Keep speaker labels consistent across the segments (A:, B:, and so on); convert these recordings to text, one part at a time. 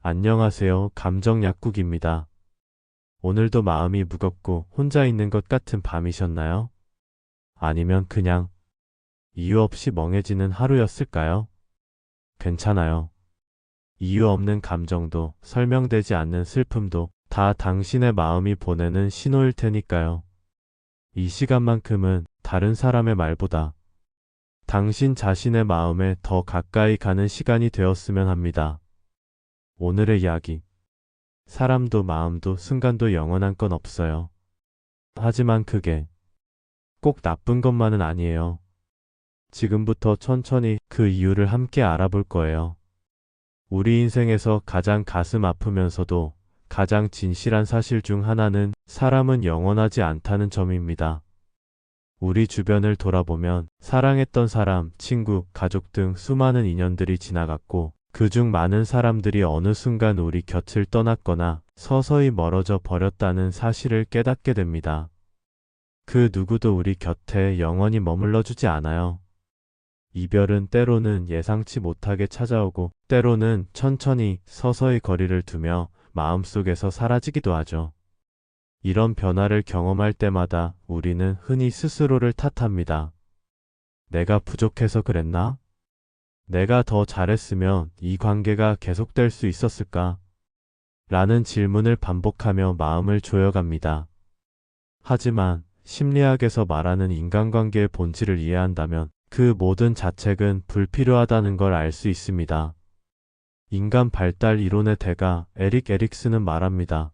A: 안녕하세요. 감정 약국입니다. 오늘도 마음이 무겁고 혼자 있는 것 같은 밤이셨나요? 아니면 그냥 이유 없이 멍해지는 하루였을까요? 괜찮아요. 이유 없는 감정도 설명되지 않는 슬픔도 다 당신의 마음이 보내는 신호일 테니까요. 이 시간만큼은 다른 사람의 말보다 당신 자신의 마음에 더 가까이 가는 시간이 되었으면 합니다. 오늘의 이야기. 사람도 마음도 순간도 영원한 건 없어요. 하지만 그게 꼭 나쁜 것만은 아니에요. 지금부터 천천히 그 이유를 함께 알아볼 거예요. 우리 인생에서 가장 가슴 아프면서도 가장 진실한 사실 중 하나는 사람은 영원하지 않다는 점입니다. 우리 주변을 돌아보면 사랑했던 사람, 친구, 가족 등 수많은 인연들이 지나갔고 그중 많은 사람들이 어느 순간 우리 곁을 떠났거나 서서히 멀어져 버렸다는 사실을 깨닫게 됩니다. 그 누구도 우리 곁에 영원히 머물러 주지 않아요. 이별은 때로는 예상치 못하게 찾아오고 때로는 천천히 서서히 거리를 두며 마음속에서 사라지기도 하죠. 이런 변화를 경험할 때마다 우리는 흔히 스스로를 탓합니다. 내가 부족해서 그랬나? 내가 더 잘했으면 이 관계가 계속될 수 있었을까? 라는 질문을 반복하며 마음을 조여갑니다. 하지만 심리학에서 말하는 인간관계의 본질을 이해한다면 그 모든 자책은 불필요하다는 걸 알 수 있습니다. 인간 발달 이론의 대가 에릭 에릭슨은 말합니다.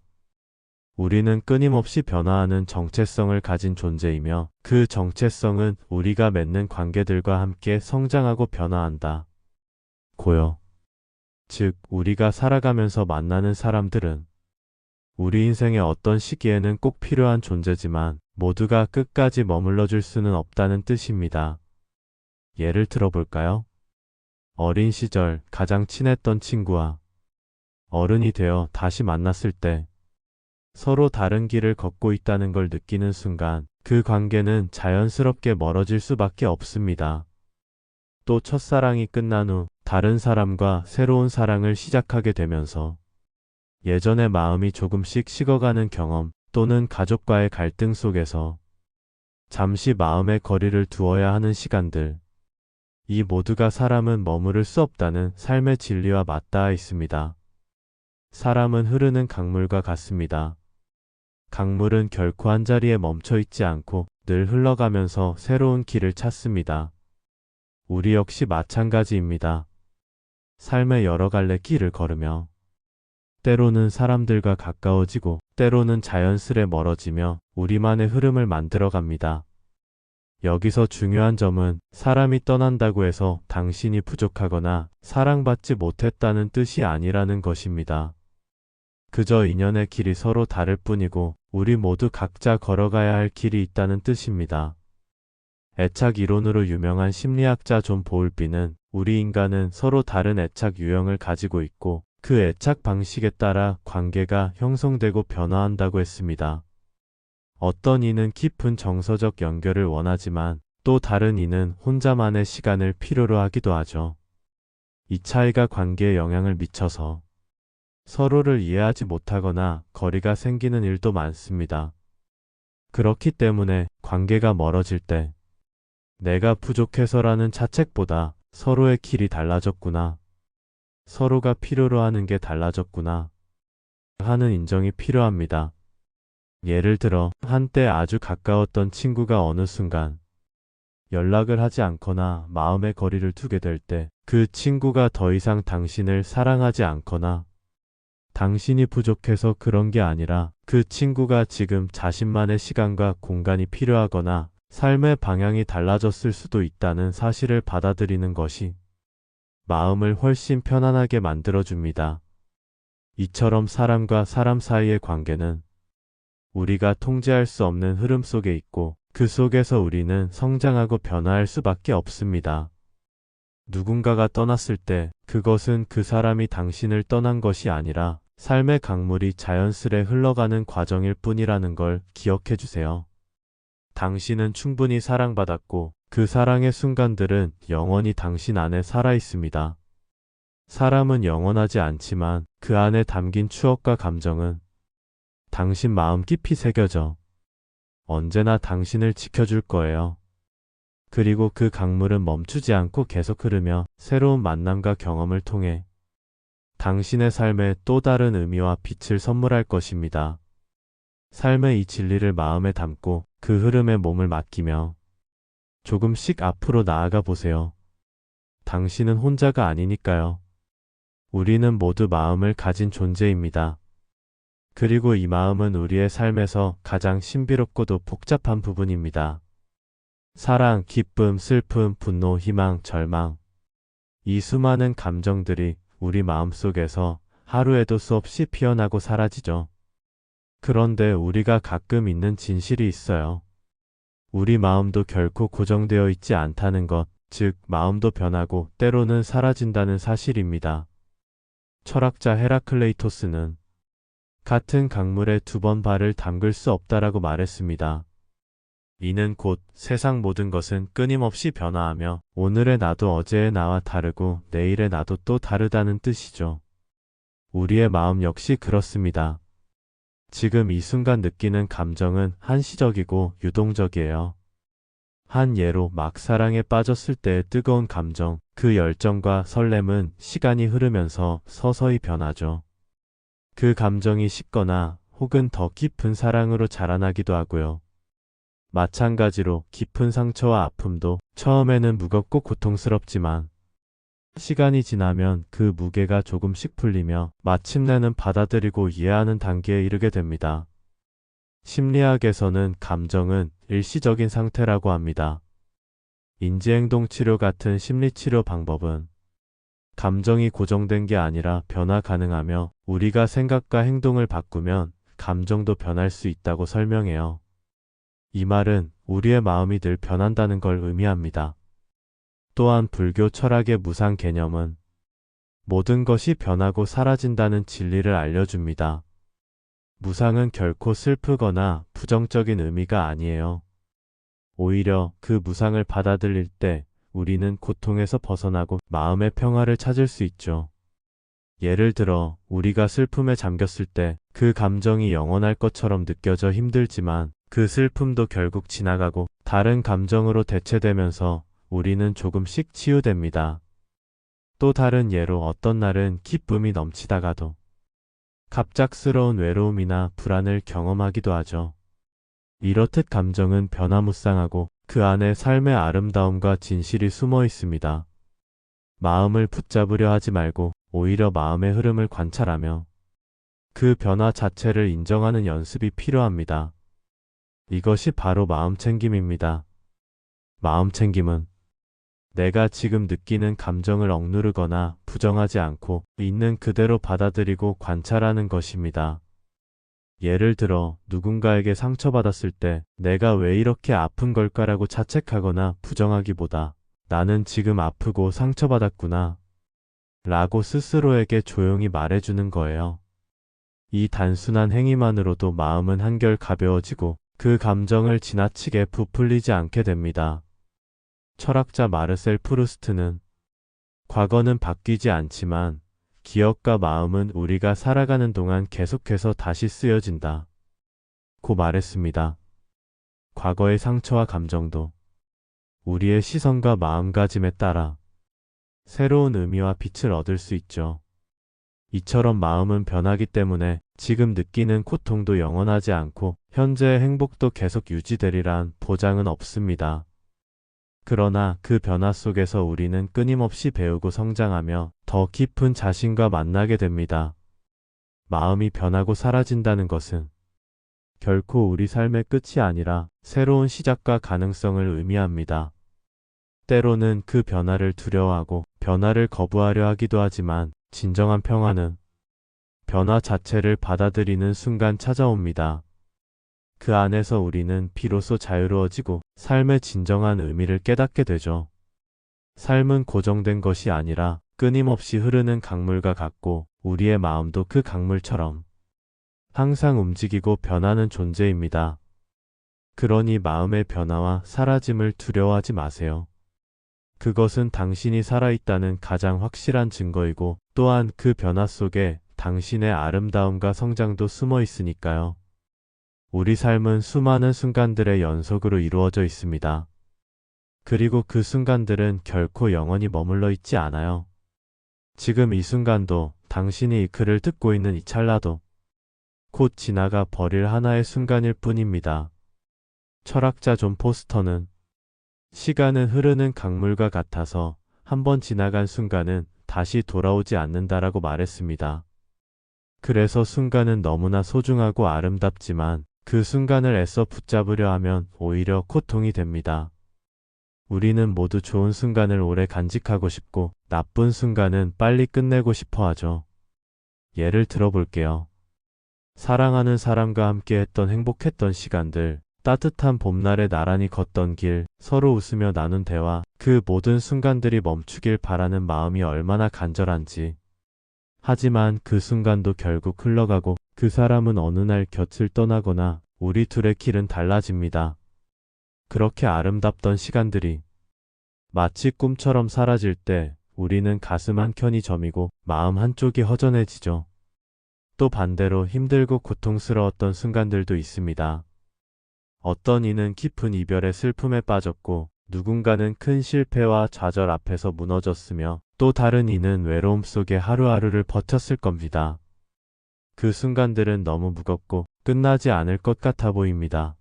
A: 우리는 끊임없이 변화하는 정체성을 가진 존재이며 그 정체성은 우리가 맺는 관계들과 함께 성장하고 변화한다. 고요. 즉, 우리가 살아가면서 만나는 사람들은 우리 인생의 어떤 시기에는 꼭 필요한 존재지만 모두가 끝까지 머물러 줄 수는 없다는 뜻입니다. 예를 들어볼까요? 어린 시절 가장 친했던 친구와 어른이 되어 다시 만났을 때 서로 다른 길을 걷고 있다는 걸 느끼는 순간 그 관계는 자연스럽게 멀어질 수밖에 없습니다. 또 첫사랑이 끝난 후 다른 사람과 새로운 사랑을 시작하게 되면서 예전의 마음이 조금씩 식어가는 경험 또는 가족과의 갈등 속에서 잠시 마음의 거리를 두어야 하는 시간들. 이 모두가 사람은 머무를 수 없다는 삶의 진리와 맞닿아 있습니다. 사람은 흐르는 강물과 같습니다. 강물은 결코 한자리에 멈춰 있지 않고 늘 흘러가면서 새로운 길을 찾습니다. 우리 역시 마찬가지입니다. 삶의 여러 갈래 길을 걸으며 때로는 사람들과 가까워지고 때로는 자연스레 멀어지며 우리만의 흐름을 만들어갑니다. 여기서 중요한 점은 사람이 떠난다고 해서 당신이 부족하거나 사랑받지 못했다는 뜻이 아니라는 것입니다. 그저 인연의 길이 서로 다를 뿐이고 우리 모두 각자 걸어가야 할 길이 있다는 뜻입니다. 애착 이론으로 유명한 심리학자 존 보울비는 우리 인간은 서로 다른 애착 유형을 가지고 있고 그 애착 방식에 따라 관계가 형성되고 변화한다고 했습니다. 어떤 이는 깊은 정서적 연결을 원하지만 또 다른 이는 혼자만의 시간을 필요로 하기도 하죠. 이 차이가 관계에 영향을 미쳐서 서로를 이해하지 못하거나 거리가 생기는 일도 많습니다. 그렇기 때문에 관계가 멀어질 때 내가 부족해서라는 자책보다 서로의 길이 달라졌구나. 서로가 필요로 하는 게 달라졌구나. 하는 인정이 필요합니다. 예를 들어 한때 아주 가까웠던 친구가 어느 순간 연락을 하지 않거나 마음의 거리를 두게 될 때 그 친구가 더 이상 당신을 사랑하지 않거나 당신이 부족해서 그런 게 아니라 그 친구가 지금 자신만의 시간과 공간이 필요하거나 삶의 방향이 달라졌을 수도 있다는 사실을 받아들이는 것이 마음을 훨씬 편안하게 만들어줍니다. 이처럼 사람과 사람 사이의 관계는 우리가 통제할 수 없는 흐름 속에 있고 그 속에서 우리는 성장하고 변화할 수밖에 없습니다. 누군가가 떠났을 때 그것은 그 사람이 당신을 떠난 것이 아니라 삶의 강물이 자연스레 흘러가는 과정일 뿐이라는 걸 기억해 주세요. 당신은 충분히 사랑받았고 그 사랑의 순간들은 영원히 당신 안에 살아 있습니다. 사람은 영원하지 않지만 그 안에 담긴 추억과 감정은 당신 마음 깊이 새겨져 언제나 당신을 지켜줄 거예요. 그리고 그 강물은 멈추지 않고 계속 흐르며 새로운 만남과 경험을 통해 당신의 삶에 또 다른 의미와 빛을 선물할 것입니다. 삶의 이 진리를 마음에 담고 그 흐름에 몸을 맡기며 조금씩 앞으로 나아가 보세요. 당신은 혼자가 아니니까요. 우리는 모두 마음을 가진 존재입니다. 그리고 이 마음은 우리의 삶에서 가장 신비롭고도 복잡한 부분입니다. 사랑, 기쁨, 슬픔, 분노, 희망, 절망. 이 수많은 감정들이 우리 마음속에서 하루에도 수없이 피어나고 사라지죠. 그런데 우리가 가끔 잊는 진실이 있어요. 우리 마음도 결코 고정되어 있지 않다는 것, 즉 마음도 변하고 때로는 사라진다는 사실입니다. 철학자 헤라클레이토스는 같은 강물에 두 번 발을 담글 수 없다라고 말했습니다. 이는 곧 세상 모든 것은 끊임없이 변화하며 오늘의 나도 어제의 나와 다르고 내일의 나도 또 다르다는 뜻이죠. 우리의 마음 역시 그렇습니다. 지금 이 순간 느끼는 감정은 한시적이고 유동적이에요. 한 예로 막 사랑에 빠졌을 때의 뜨거운 감정, 그 열정과 설렘은 시간이 흐르면서 서서히 변하죠. 그 감정이 식거나 혹은 더 깊은 사랑으로 자라나기도 하고요. 마찬가지로 깊은 상처와 아픔도 처음에는 무겁고 고통스럽지만 시간이 지나면 그 무게가 조금씩 풀리며 마침내는 받아들이고 이해하는 단계에 이르게 됩니다. 심리학에서는 감정은 일시적인 상태라고 합니다. 인지행동치료 같은 심리치료 방법은 감정이 고정된 게 아니라 변화 가능하며 우리가 생각과 행동을 바꾸면 감정도 변할 수 있다고 설명해요. 이 말은 우리의 마음이 늘 변한다는 걸 의미합니다. 또한 불교 철학의 무상 개념은 모든 것이 변하고 사라진다는 진리를 알려줍니다. 무상은 결코 슬프거나 부정적인 의미가 아니에요. 오히려 그 무상을 받아들일 때 우리는 고통에서 벗어나고 마음의 평화를 찾을 수 있죠. 예를 들어 우리가 슬픔에 잠겼을 때 그 감정이 영원할 것처럼 느껴져 힘들지만 그 슬픔도 결국 지나가고 다른 감정으로 대체되면서 우리는 조금씩 치유됩니다. 또 다른 예로 어떤 날은 기쁨이 넘치다가도 갑작스러운 외로움이나 불안을 경험하기도 하죠. 이렇듯 감정은 변화무쌍하고 그 안에 삶의 아름다움과 진실이 숨어 있습니다. 마음을 붙잡으려 하지 말고 오히려 마음의 흐름을 관찰하며 그 변화 자체를 인정하는 연습이 필요합니다. 이것이 바로 마음챙김입니다. 마음챙김은 내가 지금 느끼는 감정을 억누르거나 부정하지 않고 있는 그대로 받아들이고 관찰하는 것입니다. 예를 들어 누군가에게 상처받았을 때 내가 왜 이렇게 아픈 걸까라고 자책하거나 부정하기보다 나는 지금 아프고 상처받았구나 라고 스스로에게 조용히 말해주는 거예요. 이 단순한 행위만으로도 마음은 한결 가벼워지고 그 감정을 지나치게 부풀리지 않게 됩니다. 철학자 마르셀 프루스트는 과거는 바뀌지 않지만 기억과 마음은 우리가 살아가는 동안 계속해서 다시 쓰여진다 고 말했습니다. 과거의 상처와 감정도 우리의 시선과 마음가짐에 따라 새로운 의미와 빛을 얻을 수 있죠. 이처럼 마음은 변하기 때문에 지금 느끼는 고통도 영원하지 않고 현재의 행복도 계속 유지되리란 보장은 없습니다. 그러나 그 변화 속에서 우리는 끊임없이 배우고 성장하며 더 깊은 자신과 만나게 됩니다. 마음이 변하고 사라진다는 것은 결코 우리 삶의 끝이 아니라 새로운 시작과 가능성을 의미합니다. 때로는 그 변화를 두려워하고 변화를 거부하려 하기도 하지만 진정한 평화는 변화 자체를 받아들이는 순간 찾아옵니다. 그 안에서 우리는 비로소 자유로워지고 삶의 진정한 의미를 깨닫게 되죠. 삶은 고정된 것이 아니라 끊임없이 흐르는 강물과 같고 우리의 마음도 그 강물처럼 항상 움직이고 변하는 존재입니다. 그러니 마음의 변화와 사라짐을 두려워하지 마세요. 그것은 당신이 살아있다는 가장 확실한 증거이고 또한 그 변화 속에 당신의 아름다움과 성장도 숨어 있으니까요. 우리 삶은 수많은 순간들의 연속으로 이루어져 있습니다. 그리고 그 순간들은 결코 영원히 머물러 있지 않아요. 지금 이 순간도 당신이 이 글을 듣고 있는 이 찰나도 곧 지나가 버릴 하나의 순간일 뿐입니다. 철학자 존 포스터는 시간은 흐르는 강물과 같아서 한번 지나간 순간은 다시 돌아오지 않는다라고 말했습니다. 그래서 순간은 너무나 소중하고 아름답지만 그 순간을 애써 붙잡으려 하면 오히려 고통이 됩니다. 우리는 모두 좋은 순간을 오래 간직하고 싶고 나쁜 순간은 빨리 끝내고 싶어 하죠. 예를 들어 볼게요. 사랑하는 사람과 함께 했던 행복했던 시간들, 따뜻한 봄날에 나란히 걷던 길, 서로 웃으며 나눈 대화, 그 모든 순간들이 멈추길 바라는 마음이 얼마나 간절한지. 하지만 그 순간도 결국 흘러가고 그 사람은 어느 날 곁을 떠나거나 우리 둘의 길은 달라집니다. 그렇게 아름답던 시간들이 마치 꿈처럼 사라질 때 우리는 가슴 한켠이 저미고 마음 한쪽이 허전해지죠. 또 반대로 힘들고 고통스러웠던 순간들도 있습니다. 어떤 이는 깊은 이별의 슬픔에 빠졌고 누군가는 큰 실패와 좌절 앞에서 무너졌으며 또 다른 이는 외로움 속에 하루하루를 버텼을 겁니다. 그 순간들은 너무 무겁고 끝나지 않을 것 같아 보입니다.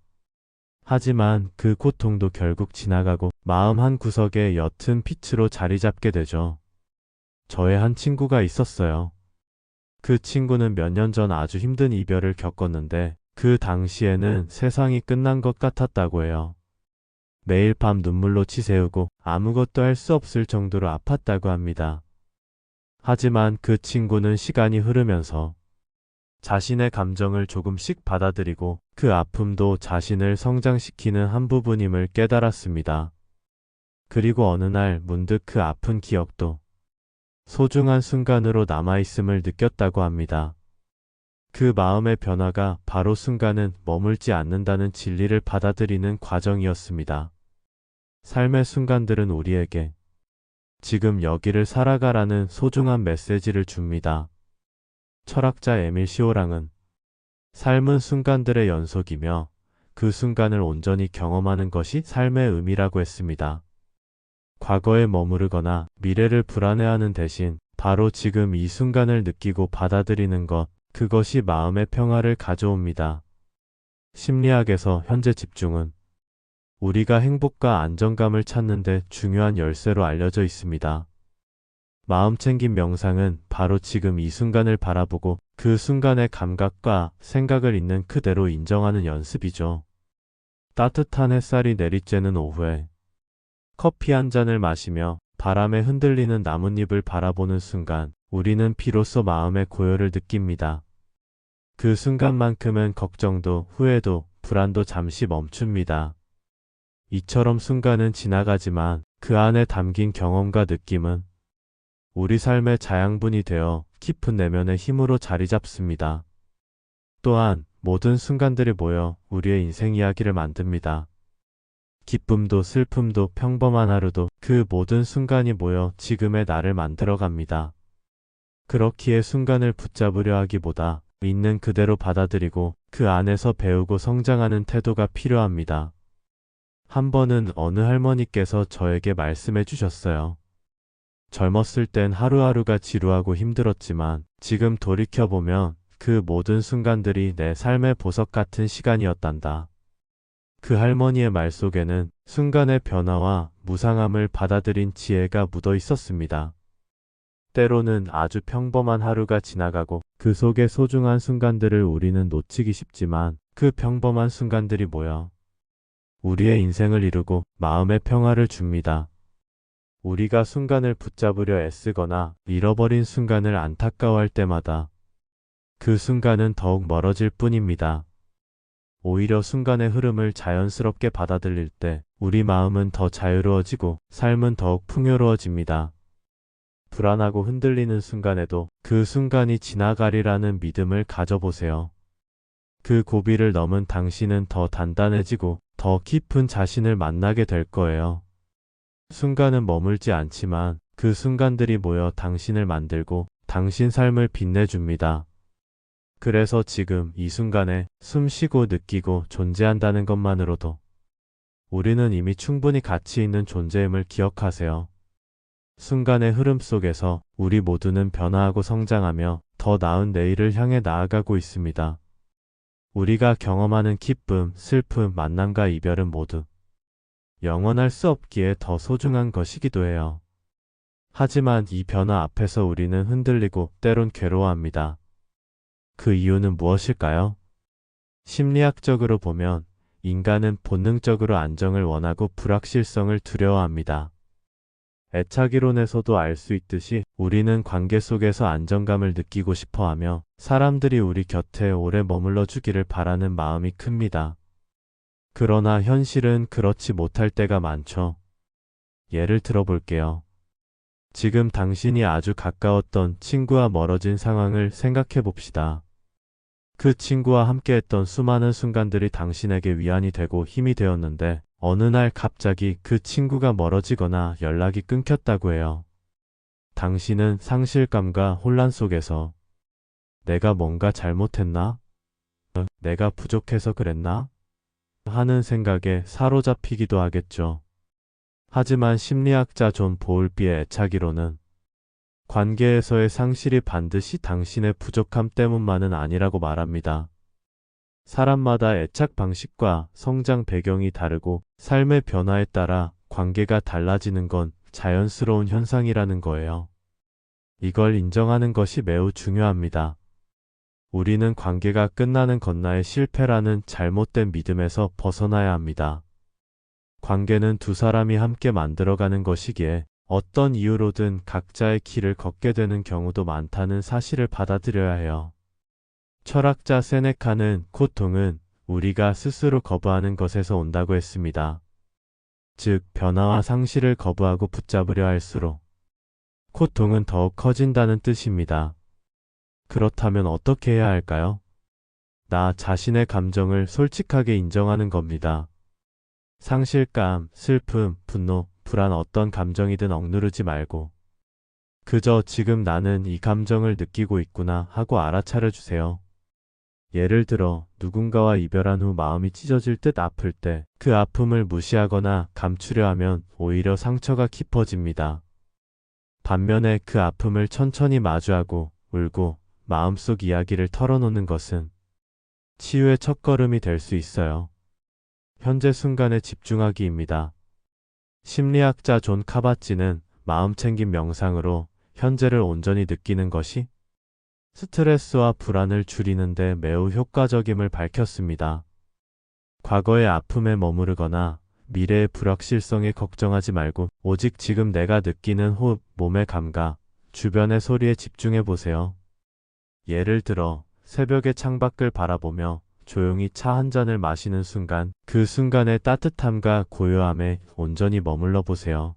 A: 하지만 그 고통도 결국 지나가고 마음 한 구석에 옅은 빛으로 자리 잡게 되죠. 저의 한 친구가 있었어요. 그 친구는 몇 년 전 아주 힘든 이별을 겪었는데 그 당시에는 세상이 끝난 것 같았다고 해요. 매일 밤 눈물로 치새우고 아무것도 할 수 없을 정도로 아팠다고 합니다. 하지만 그 친구는 시간이 흐르면서 자신의 감정을 조금씩 받아들이고 그 아픔도 자신을 성장시키는 한 부분임을 깨달았습니다. 그리고 어느 날 문득 그 아픈 기억도 소중한 순간으로 남아있음을 느꼈다고 합니다. 그 마음의 변화가 바로 순간은 머물지 않는다는 진리를 받아들이는 과정이었습니다. 삶의 순간들은 우리에게 지금 여기를 살아가라는 소중한 메시지를 줍니다. 철학자 에밀 시오랑은 삶은 순간들의 연속이며 그 순간을 온전히 경험하는 것이 삶의 의미라고 했습니다. 과거에 머무르거나 미래를 불안해하는 대신 바로 지금 이 순간을 느끼고 받아들이는 것, 그것이 마음의 평화를 가져옵니다. 심리학에서 현재 집중은 우리가 행복과 안정감을 찾는 데 중요한 열쇠로 알려져 있습니다. 마음 챙김 명상은 바로 지금 이 순간을 바라보고 그 순간의 감각과 생각을 있는 그대로 인정하는 연습이죠. 따뜻한 햇살이 내리쬐는 오후에 커피 한 잔을 마시며 바람에 흔들리는 나뭇잎을 바라보는 순간 우리는 비로소 마음의 고요를 느낍니다. 그 순간만큼은 걱정도 후회도 불안도 잠시 멈춥니다. 이처럼 순간은 지나가지만 그 안에 담긴 경험과 느낌은 우리 삶의 자양분이 되어 깊은 내면의 힘으로 자리 잡습니다. 또한 모든 순간들이 모여 우리의 인생 이야기를 만듭니다. 기쁨도 슬픔도 평범한 하루도 그 모든 순간이 모여 지금의 나를 만들어갑니다. 그렇기에 순간을 붙잡으려 하기보다 있는 그대로 받아들이고 그 안에서 배우고 성장하는 태도가 필요합니다. 한 번은 어느 할머니께서 저에게 말씀해 주셨어요. 젊었을 땐 하루하루가 지루하고 힘들었지만 지금 돌이켜보면 그 모든 순간들이 내 삶의 보석 같은 시간이었단다. 그 할머니의 말 속에는 순간의 변화와 무상함을 받아들인 지혜가 묻어 있었습니다. 때로는 아주 평범한 하루가 지나가고 그 속의 소중한 순간들을 우리는 놓치기 쉽지만 그 평범한 순간들이 모여 우리의 인생을 이루고 마음의 평화를 줍니다. 우리가 순간을 붙잡으려 애쓰거나 잃어버린 순간을 안타까워할 때마다 그 순간은 더욱 멀어질 뿐입니다. 오히려 순간의 흐름을 자연스럽게 받아들일 때 우리 마음은 더 자유로워지고 삶은 더욱 풍요로워집니다. 불안하고 흔들리는 순간에도 그 순간이 지나가리라는 믿음을 가져보세요. 그 고비를 넘은 당신은 더 단단해지고 더 깊은 자신을 만나게 될 거예요. 순간은 머물지 않지만 그 순간들이 모여 당신을 만들고 당신 삶을 빛내줍니다. 그래서 지금 이 순간에 숨 쉬고 느끼고 존재한다는 것만으로도 우리는 이미 충분히 가치 있는 존재임을 기억하세요. 순간의 흐름 속에서 우리 모두는 변화하고 성장하며 더 나은 내일을 향해 나아가고 있습니다. 우리가 경험하는 기쁨, 슬픔, 만남과 이별은 모두 영원할 수 없기에 더 소중한 것이기도 해요. 하지만 이 변화 앞에서 우리는 흔들리고 때론 괴로워합니다. 그 이유는 무엇일까요? 심리학적으로 보면 인간은 본능적으로 안정을 원하고 불확실성을 두려워합니다. 애착이론에서도 알 수 있듯이 우리는 관계 속에서 안정감을 느끼고 싶어 하며 사람들이 우리 곁에 오래 머물러 주기를 바라는 마음이 큽니다. 그러나 현실은 그렇지 못할 때가 많죠. 예를 들어 볼게요. 지금 당신이 아주 가까웠던 친구와 멀어진 상황을 생각해 봅시다. 그 친구와 함께했던 수많은 순간들이 당신에게 위안이 되고 힘이 되었는데 어느 날 갑자기 그 친구가 멀어지거나 연락이 끊겼다고 해요. 당신은 상실감과 혼란 속에서 내가 뭔가 잘못했나? 내가 부족해서 그랬나? 하는 생각에 사로잡히기도 하겠죠. 하지만 심리학자 존 보울비의 애착이론은 관계에서의 상실이 반드시 당신의 부족함 때문만은 아니라고 말합니다. 사람마다 애착 방식과 성장 배경이 다르고 삶의 변화에 따라 관계가 달라지는 건 자연스러운 현상이라는 거예요. 이걸 인정하는 것이 매우 중요합니다. 우리는 관계가 끝나는 건나의 실패라는 잘못된 믿음에서 벗어나야 합니다. 관계는 두 사람이 함께 만들어가는 것이기에 어떤 이유로든 각자의 길을 걷게 되는 경우도 많다는 사실을 받아들여야 해요. 철학자 세네카는 고통은 우리가 스스로 거부하는 것에서 온다고 했습니다. 즉, 변화와 상실을 거부하고 붙잡으려 할수록 고통은 더욱 커진다는 뜻입니다. 그렇다면 어떻게 해야 할까요? 나 자신의 감정을 솔직하게 인정하는 겁니다. 상실감, 슬픔, 분노, 불안 어떤 감정이든 억누르지 말고 그저 지금 나는 이 감정을 느끼고 있구나 하고 알아차려 주세요. 예를 들어 누군가와 이별한 후 마음이 찢어질 듯 아플 때 그 아픔을 무시하거나 감추려 하면 오히려 상처가 깊어집니다. 반면에 그 아픔을 천천히 마주하고 울고 마음속 이야기를 털어놓는 것은 치유의 첫걸음이 될 수 있어요. 현재 순간에 집중하기입니다. 심리학자 존 카바치는 마음챙김 명상으로 현재를 온전히 느끼는 것이 스트레스와 불안을 줄이는데 매우 효과적임을 밝혔습니다. 과거의 아픔에 머무르거나 미래의 불확실성에 걱정하지 말고 오직 지금 내가 느끼는 호흡, 몸의 감각, 주변의 소리에 집중해 보세요. 예를 들어 새벽의 창밖을 바라보며 조용히 차 한 잔을 마시는 순간 그 순간의 따뜻함과 고요함에 온전히 머물러 보세요.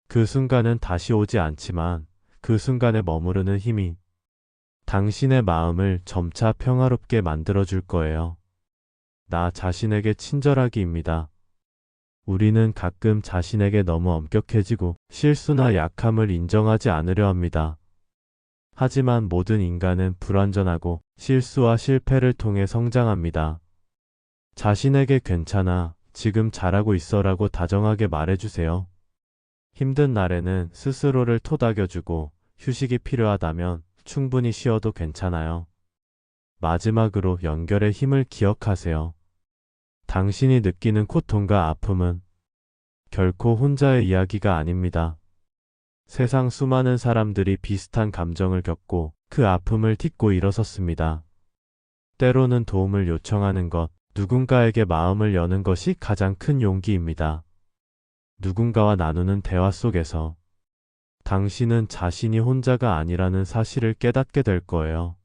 A: 그 순간은 다시 오지 않지만 그 순간에 머무르는 힘이 당신의 마음을 점차 평화롭게 만들어줄 거예요. 나 자신에게 친절하기입니다. 우리는 가끔 자신에게 너무 엄격해지고 실수나 약함을 인정하지 않으려 합니다. 하지만 모든 인간은 불완전하고 실수와 실패를 통해 성장합니다. 자신에게 괜찮아, 지금 잘하고 있어라고 다정하게 말해주세요. 힘든 날에는 스스로를 토닥여주고 휴식이 필요하다면 충분히 쉬어도 괜찮아요. 마지막으로 연결의 힘을 기억하세요. 당신이 느끼는 고통과 아픔은 결코 혼자의 이야기가 아닙니다. 세상 수많은 사람들이 비슷한 감정을 겪고 그 아픔을 딛고 일어섰습니다. 때로는 도움을 요청하는 것, 누군가에게 마음을 여는 것이 가장 큰 용기입니다. 누군가와 나누는 대화 속에서 당신은 자신이 혼자가 아니라는 사실을 깨닫게 될 거예요.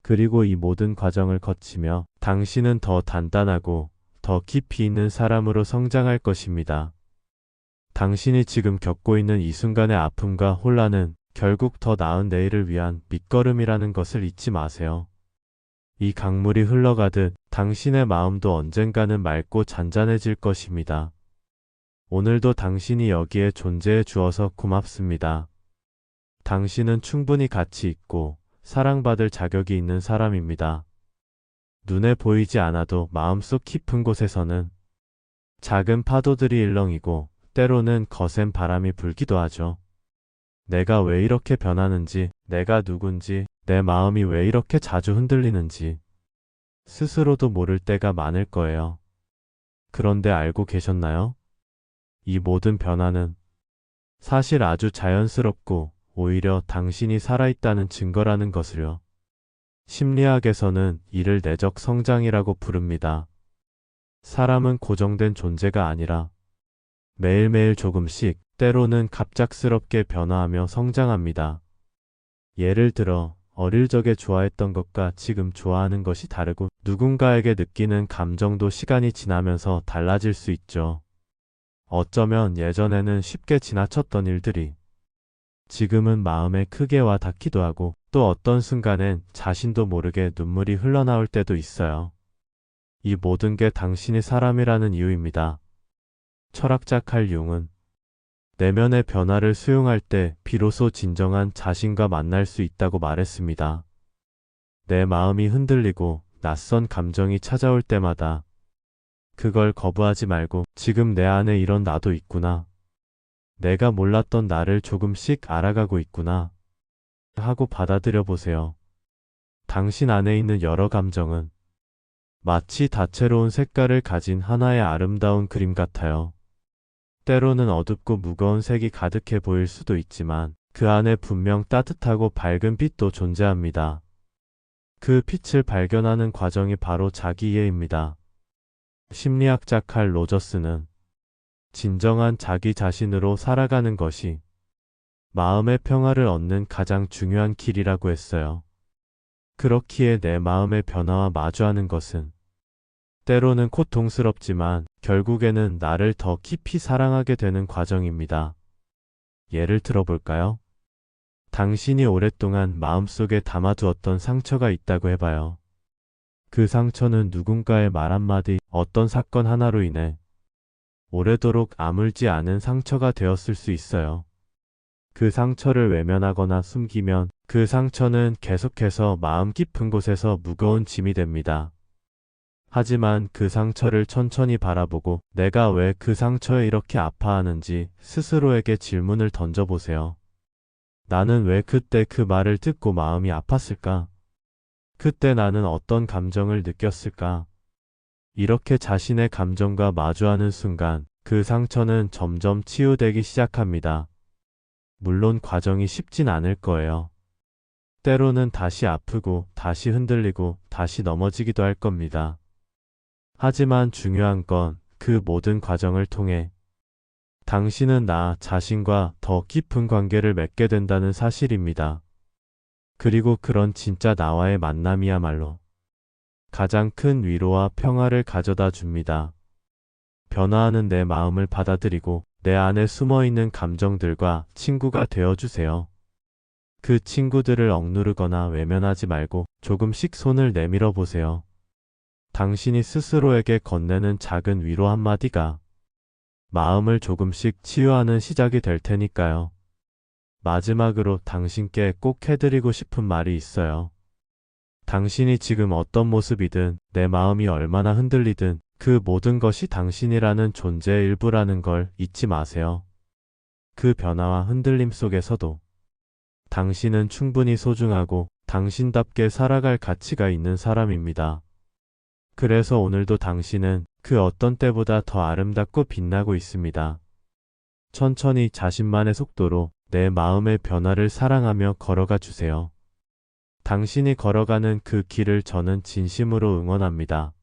A: 그리고 이 모든 과정을 거치며 당신은 더 단단하고 더 깊이 있는 사람으로 성장할 것입니다. 당신이 지금 겪고 있는 이 순간의 아픔과 혼란은 결국 더 나은 내일을 위한 밑거름이라는 것을 잊지 마세요. 이 강물이 흘러가듯 당신의 마음도 언젠가는 맑고 잔잔해질 것입니다. 오늘도 당신이 여기에 존재해 주어서 고맙습니다. 당신은 충분히 가치 있고 사랑받을 자격이 있는 사람입니다. 눈에 보이지 않아도 마음속 깊은 곳에서는 작은 파도들이 일렁이고 때로는 거센 바람이 불기도 하죠. 내가 왜 이렇게 변하는지, 내가 누군지, 내 마음이 왜 이렇게 자주 흔들리는지 스스로도 모를 때가 많을 거예요. 그런데 알고 계셨나요? 이 모든 변화는 사실 아주 자연스럽고 오히려 당신이 살아있다는 증거라는 것을요. 심리학에서는 이를 내적 성장이라고 부릅니다. 사람은 고정된 존재가 아니라 매일매일 조금씩, 때로는 갑작스럽게 변화하며 성장합니다. 예를 들어, 어릴 적에 좋아했던 것과 지금 좋아하는 것이 다르고 누군가에게 느끼는 감정도 시간이 지나면서 달라질 수 있죠. 어쩌면 예전에는 쉽게 지나쳤던 일들이 지금은 마음에 크게 와 닿기도 하고 또 어떤 순간엔 자신도 모르게 눈물이 흘러나올 때도 있어요. 이 모든 게 당신이 사람이라는 이유입니다. 철학자 칼 융은 내면의 변화를 수용할 때 비로소 진정한 자신과 만날 수 있다고 말했습니다. 내 마음이 흔들리고 낯선 감정이 찾아올 때마다 그걸 거부하지 말고 지금 내 안에 이런 나도 있구나. 내가 몰랐던 나를 조금씩 알아가고 있구나. 하고 받아들여 보세요. 당신 안에 있는 여러 감정은 마치 다채로운 색깔을 가진 하나의 아름다운 그림 같아요. 때로는 어둡고 무거운 색이 가득해 보일 수도 있지만 그 안에 분명 따뜻하고 밝은 빛도 존재합니다. 그 빛을 발견하는 과정이 바로 자기 이해입니다. 심리학자 칼 로저스는 진정한 자기 자신으로 살아가는 것이 마음의 평화를 얻는 가장 중요한 길이라고 했어요. 그렇기에 내 마음의 변화와 마주하는 것은 때로는 고통스럽지만 결국에는 나를 더 깊이 사랑하게 되는 과정입니다. 예를 들어볼까요? 당신이 오랫동안 마음속에 담아두었던 상처가 있다고 해봐요. 그 상처는 누군가의 말 한마디, 어떤 사건 하나로 인해 오래도록 아물지 않은 상처가 되었을 수 있어요. 그 상처를 외면하거나 숨기면 그 상처는 계속해서 마음 깊은 곳에서 무거운 짐이 됩니다. 하지만 그 상처를 천천히 바라보고 내가 왜 그 상처에 이렇게 아파하는지 스스로에게 질문을 던져보세요. 나는 왜 그때 그 말을 듣고 마음이 아팠을까? 그때 나는 어떤 감정을 느꼈을까? 이렇게 자신의 감정과 마주하는 순간 그 상처는 점점 치유되기 시작합니다. 물론 과정이 쉽진 않을 거예요. 때로는 다시 아프고 다시 흔들리고 다시 넘어지기도 할 겁니다. 하지만 중요한 건 그 모든 과정을 통해 당신은 나 자신과 더 깊은 관계를 맺게 된다는 사실입니다. 그리고 그런 진짜 나와의 만남이야말로 가장 큰 위로와 평화를 가져다 줍니다. 변화하는 내 마음을 받아들이고 내 안에 숨어있는 감정들과 친구가 되어주세요. 그 친구들을 억누르거나 외면하지 말고 조금씩 손을 내밀어 보세요. 당신이 스스로에게 건네는 작은 위로 한마디가 마음을 조금씩 치유하는 시작이 될 테니까요. 마지막으로 당신께 꼭 해드리고 싶은 말이 있어요. 당신이 지금 어떤 모습이든 내 마음이 얼마나 흔들리든 그 모든 것이 당신이라는 존재의 일부라는 걸 잊지 마세요. 그 변화와 흔들림 속에서도 당신은 충분히 소중하고 당신답게 살아갈 가치가 있는 사람입니다. 그래서 오늘도 당신은 그 어떤 때보다 더 아름답고 빛나고 있습니다. 천천히 자신만의 속도로 내 마음의 변화를 사랑하며 걸어가 주세요. 당신이 걸어가는 그 길을 저는 진심으로 응원합니다.